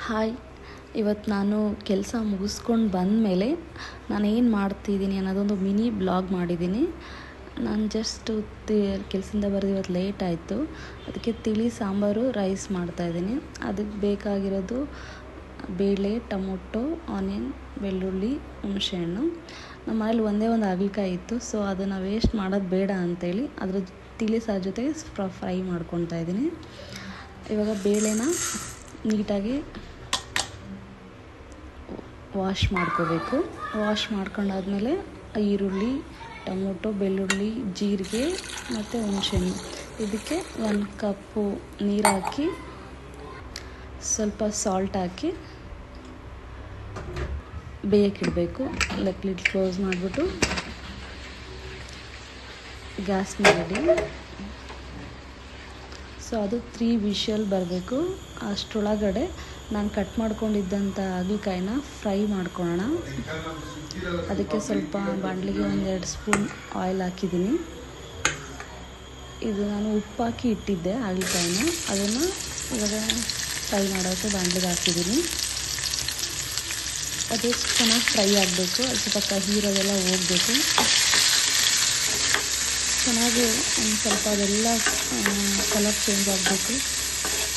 Hi, ಇವತ್ತು ನಾನು ಕೆಲಸ ಮುಗಿಸ್ಕೊಂಡು ಬಂದಮೇಲೆ ನಾನೇನು ಮಾಡ್ತಿದ್ದೀನಿ ಅನ್ನೋದೊಂದು ಮಿನಿ ಬ್ಲಾಗ್ ಮಾಡಿದ್ದೀನಿ. ನಾನು ಜಸ್ಟ್ ಕೆಲಸದಿಂದ ಬರೋದು ಇವತ್ತು ಲೇಟ್ ಆಯಿತು. ಅದಕ್ಕೆ ತಿಳಿ ಸಾಂಬಾರು ರೈಸ್ ಮಾಡ್ತಾಯಿದ್ದೀನಿ. ಅದಕ್ಕೆ ಬೇಕಾಗಿರೋದು ಬೇಳೆ, ಟೊಮೊಟೊ, ಆನಿಯನ್, ಬೆಳ್ಳುಳ್ಳಿ, ಹುಣಸೆಹಣ್ಣು. ನಮ್ಮ ಮನೇಲಿ ಒಂದೇ ಒಂದು ಹಾಗಲಕಾಯಿ ಇತ್ತು, ಸೊ ಅದನ್ನು ವೇಸ್ಟ್ ಮಾಡೋದು ಬೇಡ ಅಂಥೇಳಿ ಅದ್ರ ತಿಳಿ ಸಾರು ಜೊತೆ ಫ್ರೈ ಮಾಡ್ಕೊತಾ ಇದ್ದೀನಿ. ಇವಾಗ ಬೇಳೆನ ನೀಟಾಗಿ ವಾಶ್ ಮಾಡ್ಕೋಬೇಕು. ವಾಶ್ ಮಾಡ್ಕೊಂಡಾದ್ಮೇಲೆ ಈರುಳ್ಳಿ, ಟೊಮೊಟೊ, ಬೆಳ್ಳುಳ್ಳಿ, ಜೀರಿಗೆ ಮತ್ತು ಹುಣಸೆಹಣ್ಣು ಇದಕ್ಕೆ 1 ಕಪ್ಪು ನೀರು ಹಾಕಿ ಸ್ವಲ್ಪ ಸಾಲ್ಟ್ ಹಾಕಿ ಬೇಯಕ್ಕಿಡಬೇಕು. ಲಿಡ್ ಕ್ಲೋಸ್ ಮಾಡಿಬಿಟ್ಟು ಗ್ಯಾಸ್ ಮೇಲೆ. ಸೊ ಅದು 3 ವಿಷಲ್ ಬರಬೇಕು. ಅಷ್ಟರೊಳಗಡೆ ನಾನು ಕಟ್ ಮಾಡ್ಕೊಂಡಿದ್ದಂಥ ಹಾಗಲಕಾಯಿನ ಫ್ರೈ ಮಾಡ್ಕೊಳ್ಳೋಣ. ಅದಕ್ಕೆ ಸ್ವಲ್ಪ ಬಾಣಲಿಗೆ 1-2 ಸ್ಪೂನ್ ಆಯಿಲ್ ಹಾಕಿದ್ದೀನಿ. ಇದು ನಾನು ಉಪ್ಪು ಹಾಕಿ ಇಟ್ಟಿದ್ದೆ ಹಾಗಲಕಾಯಿನ, ಅದನ್ನು ಇವಾಗ ಫ್ರೈ ಮಾಡೋಕ್ಕೆ ಬಾಣಲಿಗೆ ಹಾಕಿದ್ದೀನಿ. ಅದು ಚೆನ್ನಾಗಿ ಫ್ರೈ ಆಗಬೇಕು. ಅದು ಸ್ವಲ್ಪ ಕಹಿ ಇರೋದೆಲ್ಲ ಹೋಗಬೇಕು. ಚೆನ್ನಾಗಿ ಒಂದು ಸ್ವಲ್ಪ ಅದೆಲ್ಲ ಕಲರ್ ಚೇಂಜ್ ಆಗಬೇಕು.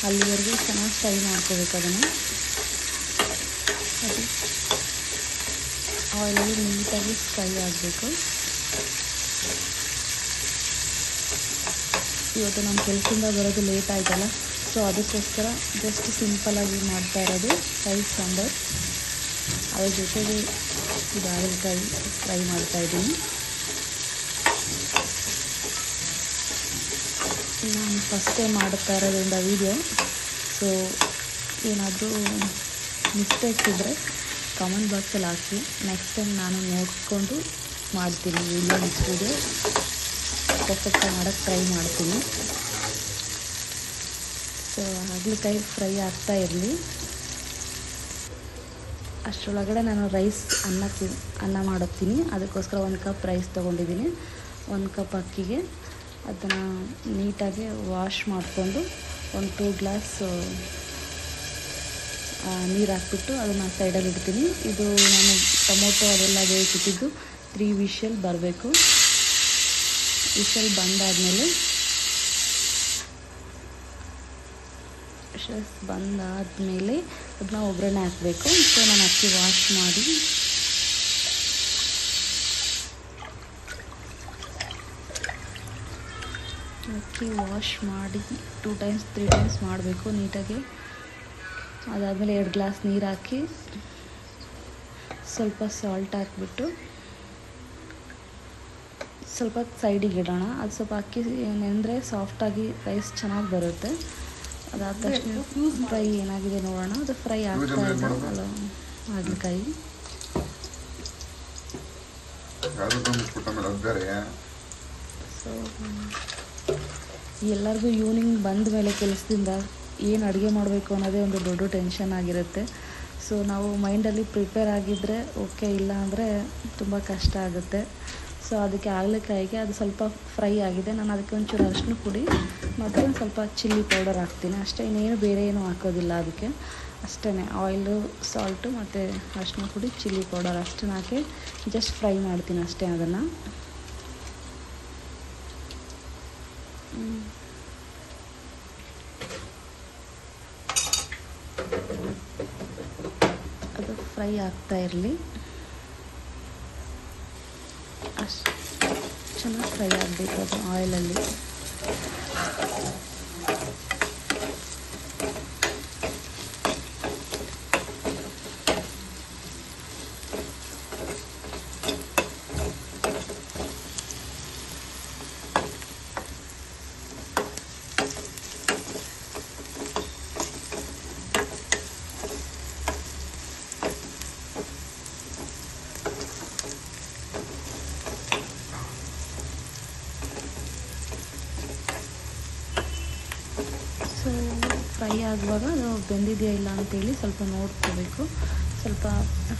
ಅಲ್ಲಿವರೆಗೂ ಚೆನ್ನಾಗಿ ಫ್ರೈ ಮಾಡ್ಕೋಬೇಕು. ಅದನ್ನು ಅದು ಆಯಿಲಲ್ಲಿ ನೀಟಾಗಿ ಫ್ರೈ ಆಗಬೇಕು. ಇವತ್ತು ನಾನು ಕೆಲಸದಿಂದ ಬರೋದು ಲೇಟ್ ಆಯ್ತಲ್ಲ, ಸೊ ಅದಕ್ಕೋಸ್ಕರ ಜಸ್ಟ್ ಸಿಂಪಲಾಗಿ ಮಾಡ್ತಾ ಇರೋದು ರೈಸ್ ಸಾಂಬಾರು. ಅದ್ರ ಜೊತೆಗೆ ಇದು ಹಾಗಲಕಾಯಿ ಫ್ರೈ ಮಾಡ್ತಾಯಿದ್ದೀನಿ. ನಾನು ಫಸ್ಟ್ ಟೈಮ್ ಮಾಡ್ತಾ ಇರೋದ್ರಿಂದ ವೀಡಿಯೋ, ಸೊ ಏನಾದರೂ ಮಿಸ್ಟೇಕ್ಸ್ ಇದ್ದರೆ ಕಾಮೆಂಟ್ ಬಾಕ್ಸಲ್ಲಿ ಹಾಕಿ. ನೆಕ್ಸ್ಟ್ ಟೈಮ್ ನಾನು ನೋಡಿಕೊಂಡು ಮಾಡ್ತೀನಿ. ನೆಕ್ಸ್ಟ್ ವೀಡಿಯೋ ಪರ್ಫೆಕ್ಟಾಗಿ ಮಾಡೋಕ್ಕೆ ಟ್ರೈ ಮಾಡ್ತೀನಿ. ಸೊ ಹಾಗಲಕಾಯಿ ಫ್ರೈ ಆಗ್ತಾ ಇರಲಿ. ಅಷ್ಟರೊಳಗಡೆ ನಾನು ರೈಸ್ ಅನ್ನ ಮಾಡೋಗ್ತೀನಿ. ಅದಕ್ಕೋಸ್ಕರ 1 ಕಪ್ ರೈಸ್ ತೊಗೊಂಡಿದ್ದೀನಿ. 1 ಕಪ್ ಅಕ್ಕಿಗೆ ಅದನ್ನು ನೀಟಾಗಿ ವಾಶ್ ಮಾಡಿಕೊಂಡು 1-2 ಗ್ಲಾಸ್ ನೀರು ಹಾಕ್ಬಿಟ್ಟು ಅದನ್ನು ಸೈಡಲ್ಲಿ ಇಡ್ತೀನಿ. ಇದು ನಾನು ಟೊಮೊಟೊ ಅದೆಲ್ಲ ಬೇಯಿಸಿಟ್ಟಿದ್ದು 3 ವಿಷಲ್ ಬರಬೇಕು. ವಿಷಲ್ ಬಂದಾದಮೇಲೆ ಅದನ್ನ ಒಗ್ಗರಣೆ ಹಾಕಬೇಕು. ಸೊ ನಾನು ಅಕ್ಕಿ ವಾಶ್ ಮಾಡಿ ಅಕ್ಕಿ ವಾಶ್ ಮಾಡಿ 2 ಟೈಮ್ಸ್ 3 ಟೈಮ್ಸ್ ಮಾಡಬೇಕು ನೀಟಾಗಿ. ಅದಾದಮೇಲೆ 2 ಗ್ಲಾಸ್ ನೀರು ಹಾಕಿ ಸ್ವಲ್ಪ ಸಾಲ್ಟ್ ಹಾಕಿಬಿಟ್ಟು ಸ್ವಲ್ಪ ಸೈಡಿಗೆ ಇಡೋಣ. ಅದು ಸ್ವಲ್ಪ ಅಕ್ಕಿ ನೆಂದರೆ ಸಾಫ್ಟಾಗಿ ರೈಸ್ ಚೆನ್ನಾಗಿ ಬರುತ್ತೆ. ಅದಾದ ತಕ್ಷಣ ಫ್ರೈ ಏನಾಗಿದೆ ನೋಡೋಣ. ಅದು ಫ್ರೈ ಆಗ್ತಾ ಇದೆ ಅಲ್ಲ ಹಾಗಲಕಾಯಿ. ಸೊ ಎಲ್ಲರಿಗೂ ಈವ್ನಿಂಗ್ ಬಂದ ಮೇಲೆ ಕೆಲಸದಿಂದ ಏನು ಅಡುಗೆ ಮಾಡಬೇಕು ಅನ್ನೋದೇ ಒಂದು ದೊಡ್ಡ ಟೆನ್ಷನ್ ಆಗಿರುತ್ತೆ. ಸೊ ನಾವು ಮೈಂಡಲ್ಲಿ ಪ್ರಿಪೇರ್ ಆಗಿದ್ದರೆ ಓಕೆ, ಇಲ್ಲ ಅಂದರೆ ತುಂಬ ಕಷ್ಟ ಆಗುತ್ತೆ. ಸೊ ಅದಕ್ಕೆ ಹಾಗಲಕಾಯಿಗೆ ಅದು ಸ್ವಲ್ಪ ಫ್ರೈ ಆಗಿದೆ. ನಾನು ಅದಕ್ಕೆ ಒಂಚೂರು ಅರಿಶಿನ ಪುಡಿ ಮತ್ತು ಒಂದು ಸ್ವಲ್ಪ ಚಿಲ್ಲಿ ಪೌಡರ್ ಹಾಕ್ತೀನಿ ಅಷ್ಟೇ. ಇನ್ನೇನು ಬೇರೆ ಏನೂ ಹಾಕೋದಿಲ್ಲ ಅದಕ್ಕೆ. ಅಷ್ಟೇ, ಆಯಿಲು, ಸಾಲ್ಟು ಮತ್ತು ಅರಿಶಿನ ಪುಡಿ, ಚಿಲ್ಲಿ ಪೌಡರ್ ಅಷ್ಟನ್ನು ಹಾಕಿ ಜಸ್ಟ್ ಫ್ರೈ ಮಾಡ್ತೀನಿ ಅಷ್ಟೇ. ಅದನ್ನು ಅದು ಫ್ರೈ ಆಗ್ತಾ ಇರಲಿ. ಅಷ್ಟು ಚೆನ್ನಾಗಿ ಫ್ರೈ ಆಗಬೇಕು ಅದು ಆಯಿಲಲ್ಲಿ. ಸೊ ಫ್ರೈ ಆಗುವಾಗ ಅದು ಬೆಂದಿದೆಯಾ ಇಲ್ಲ ಅಂತೇಳಿ ಸ್ವಲ್ಪ ನೋಡ್ಕೋಬೇಕು. ಸ್ವಲ್ಪ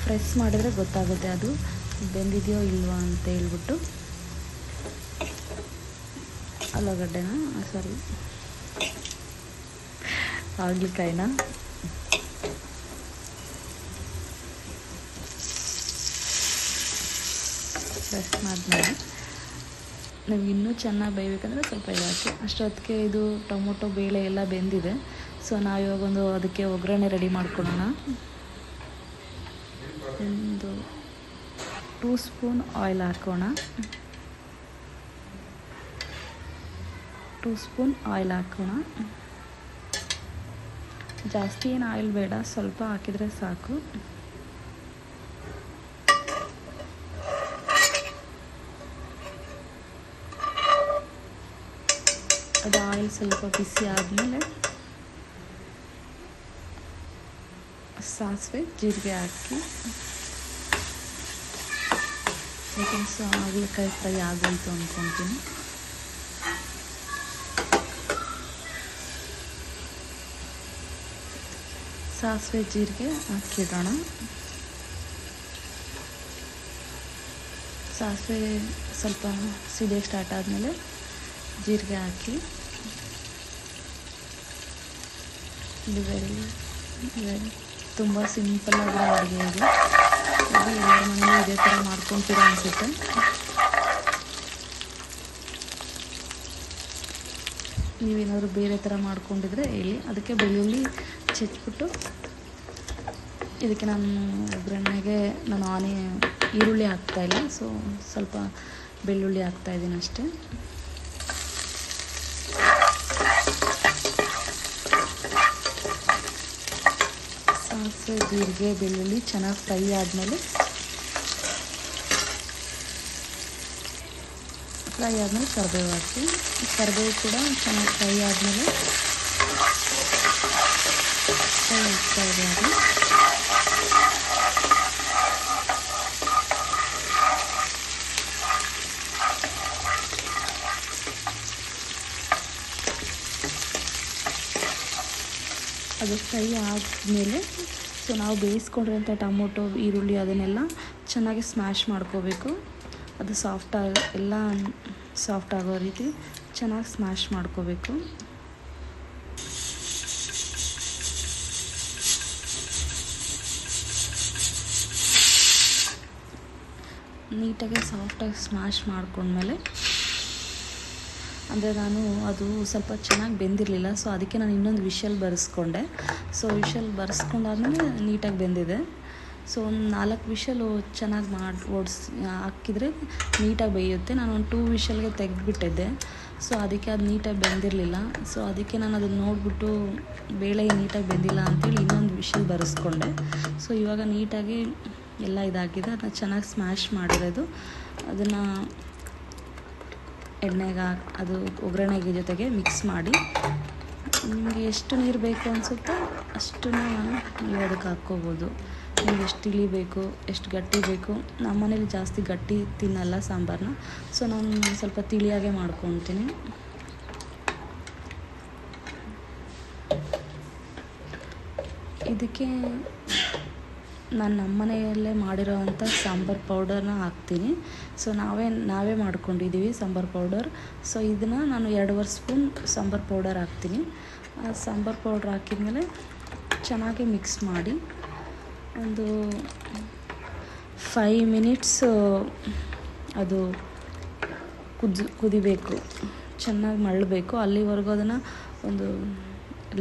ಫ್ರೆಶ್ ಮಾಡಿದರೆ ಗೊತ್ತಾಗುತ್ತೆ ಅದು ಬೆಂದಿದೆಯೋ ಇಲ್ವಾ ಅಂತ ಹೇಳ್ಬಿಟ್ಟು. ಆಲೂಗಡ್ಡೆನ ಹಾಗಲಕಾಯಿನ ಪ್ರೆಸ್ ಮಾಡಿದ್ಮೇಲೆ ನೀವು ಇನ್ನೂ ಚೆನ್ನಾಗಿ ಬೇಯಬೇಕಂದ್ರೆ ಸ್ವಲ್ಪ ಇದು ಹಾಕಿ. ಅಷ್ಟೊತ್ತಿಗೆ ಇದು ಟೊಮೊಟೊ ಬೇಳೆ ಎಲ್ಲ ಬೆಂದಿದೆ. ಸೊ ನಾವು ಇವಾಗೊಂದು ಅದಕ್ಕೆ ಒಗ್ಗರಣೆ ರೆಡಿ ಮಾಡ್ಕೊಳ್ಳೋಣ. ಒಂದು 2 ಸ್ಪೂನ್ ಆಯಿಲ್ ಹಾಕೋಣ. 2 ಸ್ಪೂನ್ ಆಯಿಲ್ ಹಾಕೋಣ. ಜಾಸ್ತಿ ಏನು ಆಯಿಲ್ ಬೇಡ, ಸ್ವಲ್ಪ ಹಾಕಿದರೆ ಸಾಕು. ಅದು ಆಯಿಲ್ ಸ್ವಲ್ಪ ಬಿಸಿ ಆದಮೇಲೆ ಸಾಸಿವೆ ಜೀರಿಗೆ ಹಾಕಿ ಸೊ ಹಾಗಲಕಾಯಿ ಫ್ರೈ ಆಗೋಯ್ತು ಅಂದ್ಕೊತೀನಿ. ಸಾಸಿವೆ ಜೀರಿಗೆ ಹಾಕಿಡೋಣ. ಸಾಸಿವೆ ಸ್ವಲ್ಪ ಸಿಡಿಯೋಕ್ಕೆ ಸ್ಟಾರ್ಟ್ ಆದಮೇಲೆ ಜೀರಿಗೆ ಹಾಕಿ. ಇದು ವೆರಿ ತುಂಬ ಸಿಂಪಲ್ಲಾಗಿ ಅಡುಗೆ ಇದು. ಎಲ್ಲರ ಮನೇಲಿ ಇದೇ ಥರ ಮಾಡ್ಕೊತೀರಾ ಅನಿಸುತ್ತೆ. ನೀವೇನಾದರೂ ಬೇರೆ ಥರ ಮಾಡ್ಕೊಂಡಿದ್ರೆ ಹೇಳಿ. ಅದಕ್ಕೆ ಬೆಳ್ಳುಳ್ಳಿ ಚೆಚ್ಬಿಟ್ಟು ಇದಕ್ಕೆ ನಾನು ಒಗ್ಗರಣೆಗೆ ಈರುಳ್ಳಿ ಹಾಕ್ತಾಯಿಲ್ಲ, ಸೊ ಸ್ವಲ್ಪ ಬೆಳ್ಳುಳ್ಳಿ ಹಾಕ್ತಾಯಿದ್ದೀನಿ ಅಷ್ಟೇ. ಸಾಸಿವೆ ಜೀರಿಗೆ ಬೆಳ್ಳುಳ್ಳಿ ಚೆನ್ನಾಗಿ ಫ್ರೈ ಆದಮೇಲೆ ಕರಿಬೇವು ಹಾಕಿ. ಕರಿಬೇವು ಕೂಡ ಚೆನ್ನಾಗಿ ಫ್ರೈ ಆದಮೇಲೆ ಹಾಕ್ತಾ ಇದೆ. ಅದು ಫ್ರೈ ಆದಮೇಲೆ ಸೊ ನಾವು ಬೇಯಿಸ್ಕೊಂಡಿರೋಂಥ ಟೊಮೊಟೊ ಈರುಳ್ಳಿ ಅದನ್ನೆಲ್ಲ ಚೆನ್ನಾಗಿ ಸ್ಮ್ಯಾಶ್ ಮಾಡ್ಕೋಬೇಕು. ಅದು ಎಲ್ಲ ಸಾಫ್ಟ್ ಆಗೋ ರೀತಿ ಚೆನ್ನಾಗಿ ಸ್ಮ್ಯಾಶ್ ಮಾಡ್ಕೋಬೇಕು. ನೀಟಾಗಿ ಸಾಫ್ಟಾಗಿ ಸ್ಮ್ಯಾಶ್ ಮಾಡ್ಕೊಂಡ್ಮೇಲೆ ಅಂದರೆ ನಾನು ಅದು ಸ್ವಲ್ಪ ಚೆನ್ನಾಗಿ ಬೆಂದಿರಲಿಲ್ಲ, ಸೊ ಅದಕ್ಕೆ ನಾನು ಇನ್ನೊಂದು ವಿಷಲ್ ಬರೆಸ್ಕೊಂಡೆ. ಸೊ ವಿಷಲ್ ಬರೆಸ್ಕೊಂಡಾದ್ಮೇಲೆ ನೀಟಾಗಿ ಬೆಂದಿದೆ. ಸೊ ಒಂದು 4 ವಿಷಲು ಚೆನ್ನಾಗಿ ಹಾಕಿದರೆ ನೀಟಾಗಿ ಬೇಯುತ್ತೆ. ನಾನು ಒಂದು 2 ವಿಷಲ್ಗೆ ತೆಗೆದುಬಿಟ್ಟಿದ್ದೆ, ಸೊ ಅದಕ್ಕೆ ಅದು ನೀಟಾಗಿ ಬೆಂದಿರಲಿಲ್ಲ. ಸೊ ಅದಕ್ಕೆ ನಾನು ಅದನ್ನು ನೋಡಿಬಿಟ್ಟು ಬೇಳೆ ನೀಟಾಗಿ ಬೆಂದಿಲ್ಲ ಅಂಥೇಳಿ ಇನ್ನೊಂದು ವಿಷಲ್ ಬರೆಸ್ಕೊಂಡೆ. ಸೊ ಇವಾಗ ನೀಟಾಗಿ ಎಲ್ಲ ಇದಾಗಿದೆ. ಅದನ್ನ ಚೆನ್ನಾಗಿ ಸ್ಮ್ಯಾಶ್ ಮಾಡಿರೋದು ಅದನ್ನು ಎಣ್ಣೆಗೆ ಅದು ಒಗ್ಗರಣೆಗೆ ಜೊತೆಗೆ ಮಿಕ್ಸ್ ಮಾಡಿ, ನಿಮಗೆ ಎಷ್ಟು ನೀರು ಬೇಕು ಅನಿಸುತ್ತೋ ಅಷ್ಟನ್ನು ನೀವು ಅದಕ್ಕೆ ಹಾಕ್ಕೋಬೋದು. ನಿಮ್ಗೆ ಎಷ್ಟು ತಿಳಿ ಬೇಕು, ಎಷ್ಟು ಗಟ್ಟಿ ಬೇಕು. ನಮ್ಮ ಮನೇಲಿ ಜಾಸ್ತಿ ಗಟ್ಟಿ ತಿನ್ನಲ್ಲ ಸಾಂಬಾರನ್ನ, ಸೊ ನಾನು ಸ್ವಲ್ಪ ತಿಳಿಯಾಗೆ ಮಾಡ್ಕೊತೀನಿ. ಇದಕ್ಕೆ ನಾನು ನಮ್ಮ ಮನೆಯಲ್ಲೇ ಮಾಡಿರೋವಂಥ ಸಾಂಬಾರು ಪೌಡರ್ನ ಹಾಕ್ತೀನಿ. ಸೊ ನಾವೇ ಮಾಡ್ಕೊಂಡಿದ್ದೀವಿ ಸಾಂಬಾರು ಪೌಡರ್. ಸೊ ಇದನ್ನು ನಾನು 2.5 ಸ್ಪೂನ್ ಸಾಂಬಾರು ಪೌಡರ್ ಹಾಕ್ತೀನಿ. ಸಾಂಬಾರು ಪೌಡ್ರ್ ಹಾಕಿದ್ಮೇಲೆ ಚೆನ್ನಾಗಿ ಮಿಕ್ಸ್ ಮಾಡಿ ಒಂದು 5 ಮಿನಿಟ್ಸ್ ಅದು ಕುದಿಬೇಕು, ಚೆನ್ನಾಗಿ ಮಳ್ಳಬೇಕು. ಅಲ್ಲಿವರೆಗೂ ಅದನ್ನು ಒಂದು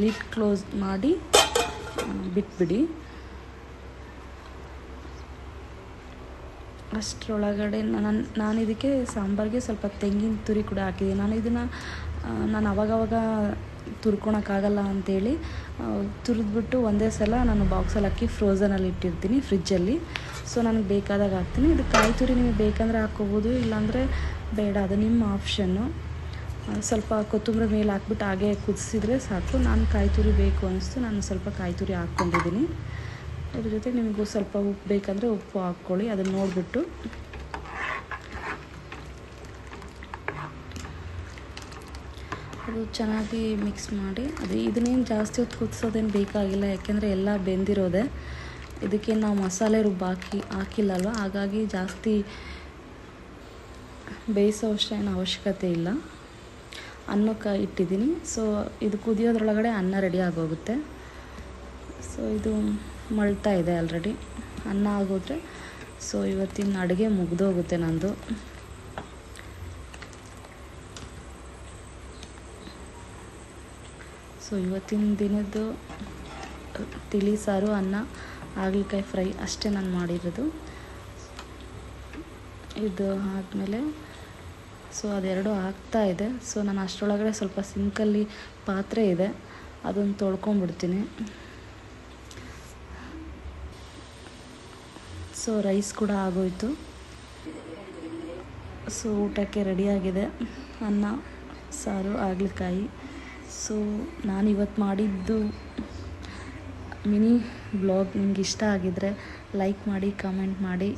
ಲಿಡ್ ಕ್ಲೋಸ್ ಮಾಡಿ ಬಿಟ್ಬಿಡಿ. ಅಷ್ಟರೊಳಗಡೆ ನಾನು ಇದಕ್ಕೆ ಸಾಂಬಾರಿಗೆ ಸ್ವಲ್ಪ ತೆಂಗಿನ ತುರಿ ಕೂಡ ಹಾಕಿದ್ದೀನಿ. ನಾನು ಅವಾಗವಾಗ ತುರ್ಕೊಳಕ್ಕಾಗಲ್ಲ ಅಂಥೇಳಿ ತುರಿದ್ಬಿಟ್ಟು ಒಂದೇ ಸಲ ನಾನು ಬಾಕ್ಸಲ್ಲಿ ಹಾಕಿ ಫ್ರೋಝನಲ್ಲಿ ಇಟ್ಟಿರ್ತೀನಿ ಫ್ರಿಜ್ಜಲ್ಲಿ. ಸೊ ನನಗೆ ಬೇಕಾದಾಗ ಹಾಕ್ತೀನಿ. ಇದು ಕಾಯಿ ತುರಿ ನಿಮಗೆ ಬೇಕಂದರೆ ಹಾಕ್ಕೋಬೋದು, ಇಲ್ಲಾಂದರೆ ಬೇಡ, ಅದು ನಿಮ್ಮ ಆಪ್ಷನ್ನು. ಸ್ವಲ್ಪ ಕೊತ್ತಂಬರಿ ಮೇಲೆ ಹಾಕ್ಬಿಟ್ಟು ಹಾಗೆ ಕುದಿಸಿದ್ರೆ ಸಾಕು. ನಾನು ಕಾಯಿ ತುರಿ ಬೇಕು ಅನ್ನಿಸ್ತು, ನಾನು ಸ್ವಲ್ಪ ಕಾಯಿ ತುರಿ ಹಾಕ್ಕೊಂಡಿದ್ದೀನಿ. ಅದ್ರ ಜೊತೆ ನಿಮಗೂ ಸ್ವಲ್ಪ ಉಪ್ಪು ಬೇಕಂದರೆ ಉಪ್ಪು ಹಾಕ್ಕೊಳ್ಳಿ, ಅದನ್ನು ನೋಡಿಬಿಟ್ಟು. ಅದು ಚೆನ್ನಾಗಿ ಮಿಕ್ಸ್ ಮಾಡಿ ಇದನ್ನೇನು ಜಾಸ್ತಿ ಹೊತ್ತು ಕುದಿಸೋದೇನು ಬೇಕಾಗಿಲ್ಲ, ಯಾಕೆಂದರೆ ಎಲ್ಲ ಬೆಂದಿರೋದೆ. ಇದಕ್ಕೆ ನಾವು ಮಸಾಲೆ ಹಾಕಿಲ್ಲಲ್ವ, ಹಾಗಾಗಿ ಜಾಸ್ತಿ ಬೇಯಿಸೋ ಏನು ಅವಶ್ಯಕತೆ ಇಲ್ಲ. ಅನ್ನಕ್ಕೆ ಇಟ್ಟಿದ್ದೀನಿ. ಸೊ ಇದು ಕುದಿಯೋದ್ರೊಳಗಡೆ ಅನ್ನ ರೆಡಿ ಆಗೋಗುತ್ತೆ. ಸೊ ಇದು ಮಳ್ತಾ ಇದೆ ಆಲ್ರೆಡಿ. ಅನ್ನ ಆಗೋದ್ರೆ ಸೊ ಇವತ್ತಿನ ಅಡುಗೆ ಮುಗಿದೋಗುತ್ತೆ ನಂದು. ಸೊ ಇವತ್ತಿನ ದಿನದ್ದು ತಿಳಿ ಸಾರು, ಅನ್ನ, ಹಾಗಲಕಾಯಿ ಫ್ರೈ ಅಷ್ಟೇ ನಾನು ಮಾಡಿರೋದು. ಇದು ಆದಮೇಲೆ ಸೊ ಅದೆರಡು ಆಗ್ತಾಯಿದೆ. ಸೊ ನಾನು ಅಷ್ಟರೊಳಗಡೆ ಸ್ವಲ್ಪ ಸಿಂಕಲ್ಲಿ ಪಾತ್ರೆ ಇದೆ, ಅದನ್ನು ತೊಳ್ಕೊಂಬಿಡ್ತೀನಿ. ಸೊ ರೈಸ್ ಕೂಡ ಆಗೋಯಿತು. ಸೊ ಊಟಕ್ಕೆ ರೆಡಿಯಾಗಿದೆ, ಅನ್ನ, ಸಾರು, ಹಾಗಲಕಾಯಿ. ಸೊ ನಾನಿವತ್ತು ಮಾಡಿದ್ದು ಮಿನಿ ಬ್ಲಾಗ್ ನಿಮ್ಗೆ ಇಷ್ಟ ಆಗಿದ್ದರೆ ಲೈಕ್ ಮಾಡಿ, ಕಮೆಂಟ್ ಮಾಡಿ.